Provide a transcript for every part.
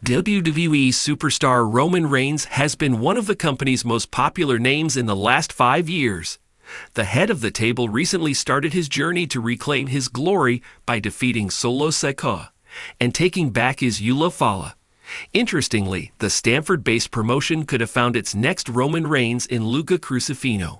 WWE superstar Roman Reigns has been one of the company's most popular names in the last 5 years. The head of the table recently started his journey to reclaim his glory by defeating Solo Sikoa and taking back his Eulo Fala. Interestingly, the Stamford-based promotion could have found its next Roman Reigns in Luca Crucifino.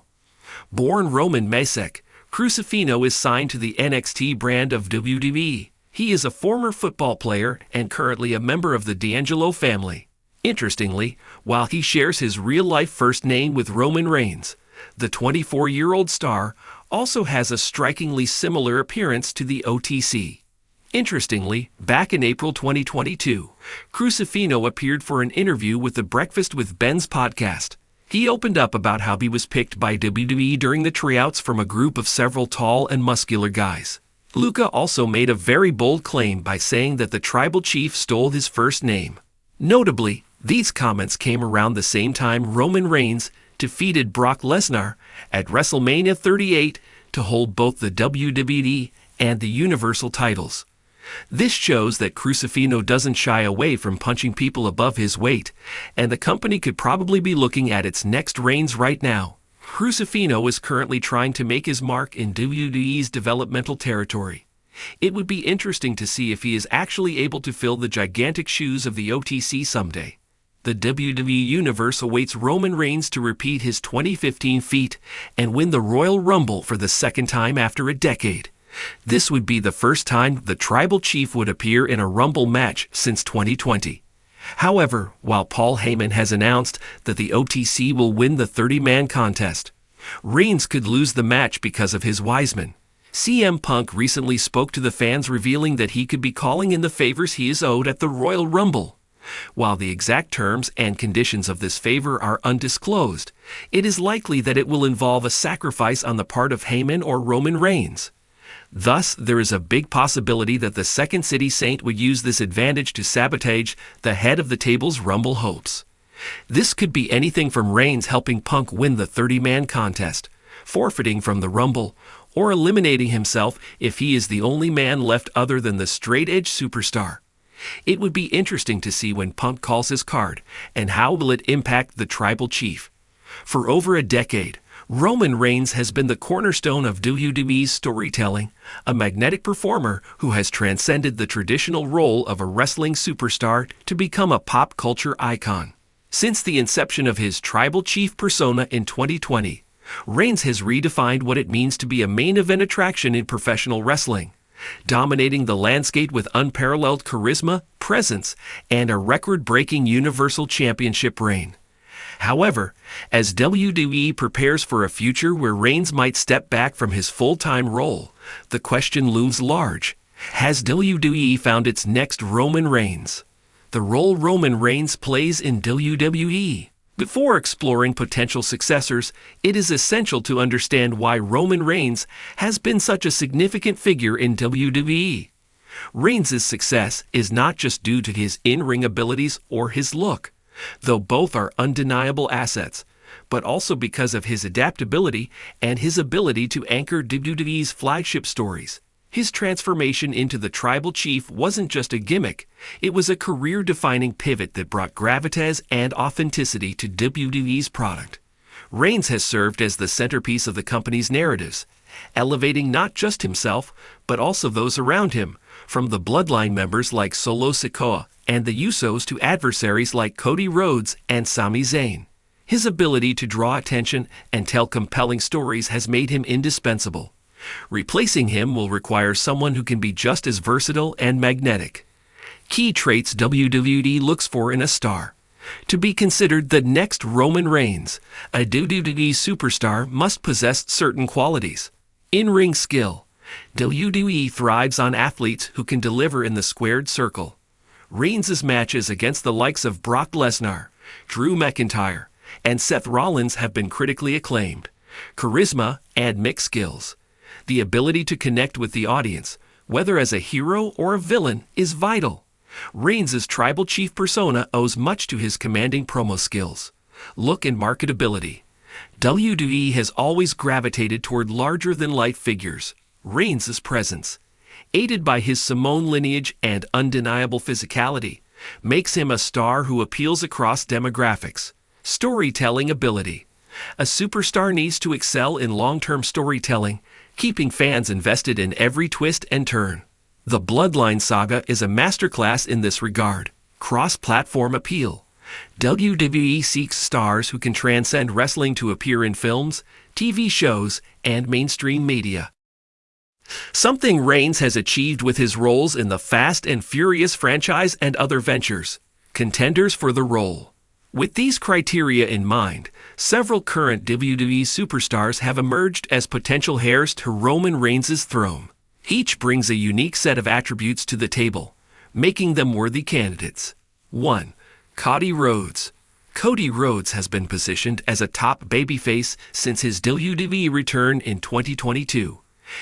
Born Roman Mesek, Crucifino is signed to the NXT brand of WWE. He is a former football player and currently a member of the D'Angelo family. Interestingly, while he shares his real-life first name with Roman Reigns, the 24-year-old star also has a strikingly similar appearance to the OTC. Interestingly, back in April 2022, Crucifino appeared for an interview with the Breakfast with Ben's podcast. He opened up about how he was picked by WWE during the tryouts from a group of several tall and muscular guys. Luca also made a very bold claim by saying that the tribal chief stole his first name. Notably, these comments came around the same time Roman Reigns defeated Brock Lesnar at WrestleMania 38 to hold both the WWE and the Universal titles. This shows that Crucifino doesn't shy away from punching people above his weight, and the company could probably be looking at its next Reigns right now. Crucifino is currently trying to make his mark in WWE's developmental territory. It would be interesting to see if he is actually able to fill the gigantic shoes of the OTC someday. The WWE Universe awaits Roman Reigns to repeat his 2015 feat and win the Royal Rumble for the second time after a decade. This would be the first time the Tribal Chief would appear in a Rumble match since 2020. However, while Paul Heyman has announced that the OTC will win the 30-man contest, Reigns could lose the match because of his Wiseman. CM Punk recently spoke to the fans revealing that he could be calling in the favors he is owed at the Royal Rumble. While the exact terms and conditions of this favor are undisclosed, it is likely that it will involve a sacrifice on the part of Heyman or Roman Reigns. Thus, there is a big possibility that the Second City Saint would use this advantage to sabotage the head of the table's Rumble hopes. This could be anything from Reigns helping Punk win the 30-man contest, forfeiting from the Rumble, or eliminating himself if he is the only man left other than the straight-edge superstar. It would be interesting to see when Punk calls his card, and how will it impact the Tribal Chief. For over a decade, Roman Reigns has been the cornerstone of WWE's storytelling, a magnetic performer who has transcended the traditional role of a wrestling superstar to become a pop culture icon. Since the inception of his Tribal Chief persona in 2020, Reigns has redefined what it means to be a main event attraction in professional wrestling, dominating the landscape with unparalleled charisma, presence, and a record-breaking Universal Championship reign. However, as WWE prepares for a future where Reigns might step back from his full-time role, the question looms large. Has WWE found its next Roman Reigns? The role Roman Reigns plays in WWE. Before exploring potential successors, it is essential to understand why Roman Reigns has been such a significant figure in WWE. Reigns' success is not just due to his in-ring abilities or his look, though both are undeniable assets, but also because of his adaptability and his ability to anchor WWE's flagship stories. His transformation into the Tribal Chief wasn't just a gimmick, it was a career-defining pivot that brought gravitas and authenticity to WWE's product. Reigns has served as the centerpiece of the company's narratives, elevating not just himself, but also those around him, from the Bloodline members like Solo Sikoa and the Usos to adversaries like Cody Rhodes and Sami Zayn. His ability to draw attention and tell compelling stories has made him indispensable. Replacing him will require someone who can be just as versatile and magnetic. Key traits WWE looks for in a star. To be considered the next Roman Reigns, a WWE superstar must possess certain qualities. In-ring skill. WWE thrives on athletes who can deliver in the squared circle. Reigns' matches against the likes of Brock Lesnar, Drew McIntyre, and Seth Rollins have been critically acclaimed. Charisma and mixed skills. The ability to connect with the audience, whether as a hero or a villain, is vital. Reigns' Tribal Chief persona owes much to his commanding promo skills, look and marketability. WWE has always gravitated toward larger-than-life figures. Reigns' presence, aided by his Samoan lineage and undeniable physicality, makes him a star who appeals across demographics. Storytelling ability. A superstar needs to excel in long-term storytelling, keeping fans invested in every twist and turn. The Bloodline Saga is a masterclass in this regard. Cross-platform appeal. WWE seeks stars who can transcend wrestling to appear in films, TV shows, and mainstream media. Something Reigns has achieved with his roles in the Fast and Furious franchise and other ventures. Contenders for the role. With these criteria in mind, several current WWE superstars have emerged as potential heirs to Roman Reigns' throne. Each brings a unique set of attributes to the table, making them worthy candidates. 1. Cody Rhodes. Cody Rhodes has been positioned as a top babyface since his WWE return in 2022.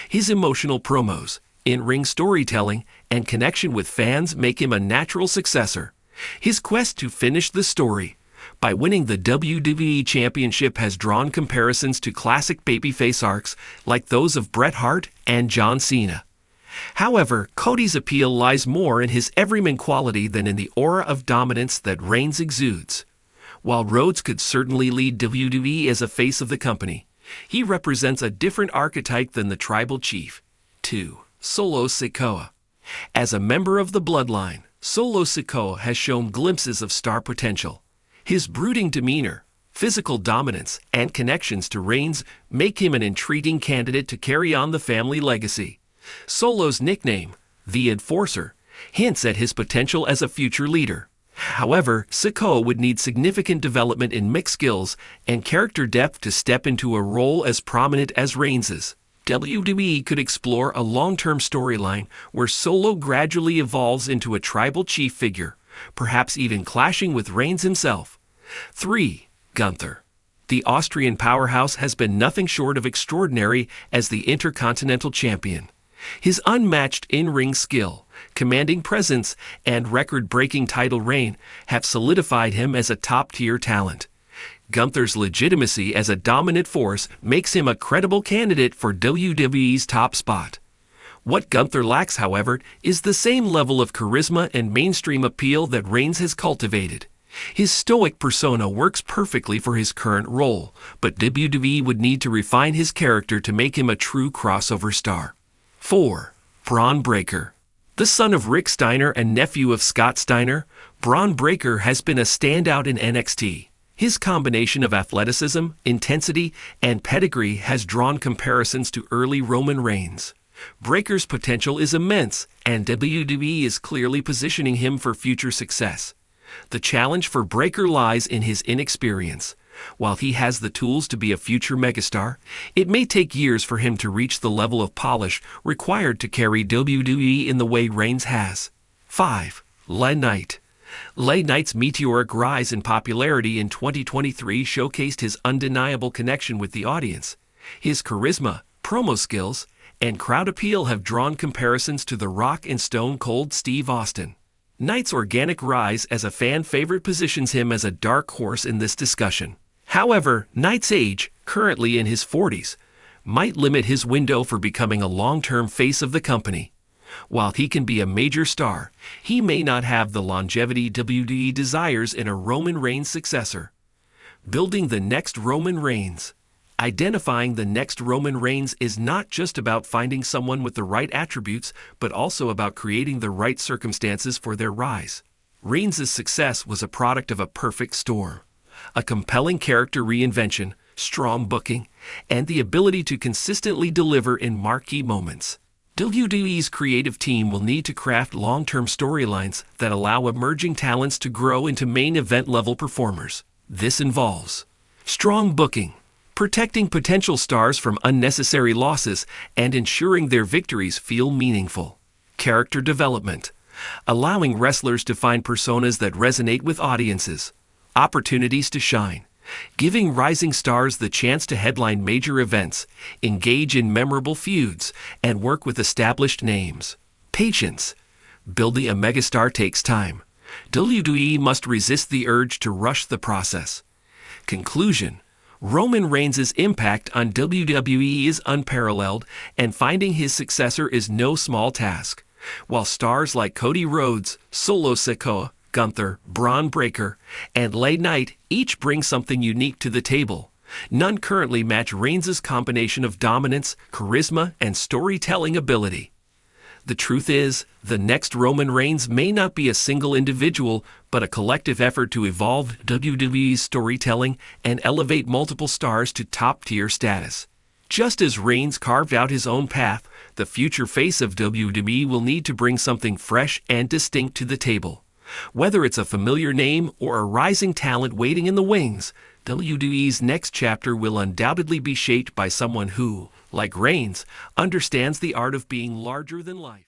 His emotional promos, in-ring storytelling, and connection with fans make him a natural successor. His quest to finish the story by winning the WWE Championship has drawn comparisons to classic babyface arcs like those of Bret Hart and John Cena. However, Cody's appeal lies more in his everyman quality than in the aura of dominance that Reigns exudes. While Rhodes could certainly lead WWE as a face of the company, he represents a different archetype than the tribal chief. 2. Solo Sikoa. As a member of the Bloodline, Solo Sikoa has shown glimpses of star potential. His brooding demeanor, physical dominance, and connections to Reigns make him an intriguing candidate to carry on the family legacy. Solo's nickname, the Enforcer, hints at his potential as a future leader. However, Sikoa would need significant development in mixed skills and character depth to step into a role as prominent as Reigns's. WWE could explore a long-term storyline where Solo gradually evolves into a tribal chief figure, perhaps even clashing with Reigns himself. 3. Gunther. The Austrian powerhouse has been nothing short of extraordinary as the Intercontinental Champion. His unmatched in-ring skill, commanding presence, and record-breaking title reign have solidified him as a top-tier talent. Gunther's legitimacy as a dominant force makes him a credible candidate for WWE's top spot. What Gunther lacks, however, is the same level of charisma and mainstream appeal that Reigns has cultivated. His stoic persona works perfectly for his current role, but WWE would need to refine his character to make him a true crossover star. 4. Bron Breakker. The son of Rick Steiner and nephew of Scott Steiner, Bron Breakker has been a standout in NXT. His combination of athleticism, intensity, and pedigree has drawn comparisons to early Roman Reigns. Breakker's potential is immense, and WWE is clearly positioning him for future success. The challenge for Breakker lies in his inexperience. While he has the tools to be a future megastar, it may take years for him to reach the level of polish required to carry WWE in the way Reigns has. 5. LA Knight. LA Knight's meteoric rise in popularity in 2023 showcased his undeniable connection with the audience. His charisma, promo skills, and crowd appeal have drawn comparisons to The Rock and Stone Cold Steve Austin. Knight's organic rise as a fan favorite positions him as a dark horse in this discussion. However, Knight's age, currently in his 40s, might limit his window for becoming a long-term face of the company. While he can be a major star, he may not have the longevity WWE desires in a Roman Reigns successor. Building the next Roman Reigns. Identifying the next Roman Reigns is not just about finding someone with the right attributes, but also about creating the right circumstances for their rise. Reigns' success was a product of a perfect storm. A compelling character reinvention, strong booking, and the ability to consistently deliver in marquee moments. WWE's creative team will need to craft long-term storylines that allow emerging talents to grow into main event-level performers. This involves strong booking, protecting potential stars from unnecessary losses and ensuring their victories feel meaningful. Character development, allowing wrestlers to find personas that resonate with audiences. Opportunities to shine, giving rising stars the chance to headline major events, engage in memorable feuds, and work with established names. Patience, building a megastar takes time. WWE must resist the urge to rush the process. Conclusion, Roman Reigns' impact on WWE is unparalleled, and finding his successor is no small task. While stars like Cody Rhodes, Solo Sikoa, Gunther, Braun Breaker, and LA Knight each bring something unique to the table. None currently match Reigns' combination of dominance, charisma, and storytelling ability. The truth is, the next Roman Reigns may not be a single individual, but a collective effort to evolve WWE's storytelling and elevate multiple stars to top-tier status. Just as Reigns carved out his own path, the future face of WWE will need to bring something fresh and distinct to the table. Whether it's a familiar name or a rising talent waiting in the wings, WWE's next chapter will undoubtedly be shaped by someone who, like Reigns, understands the art of being larger than life.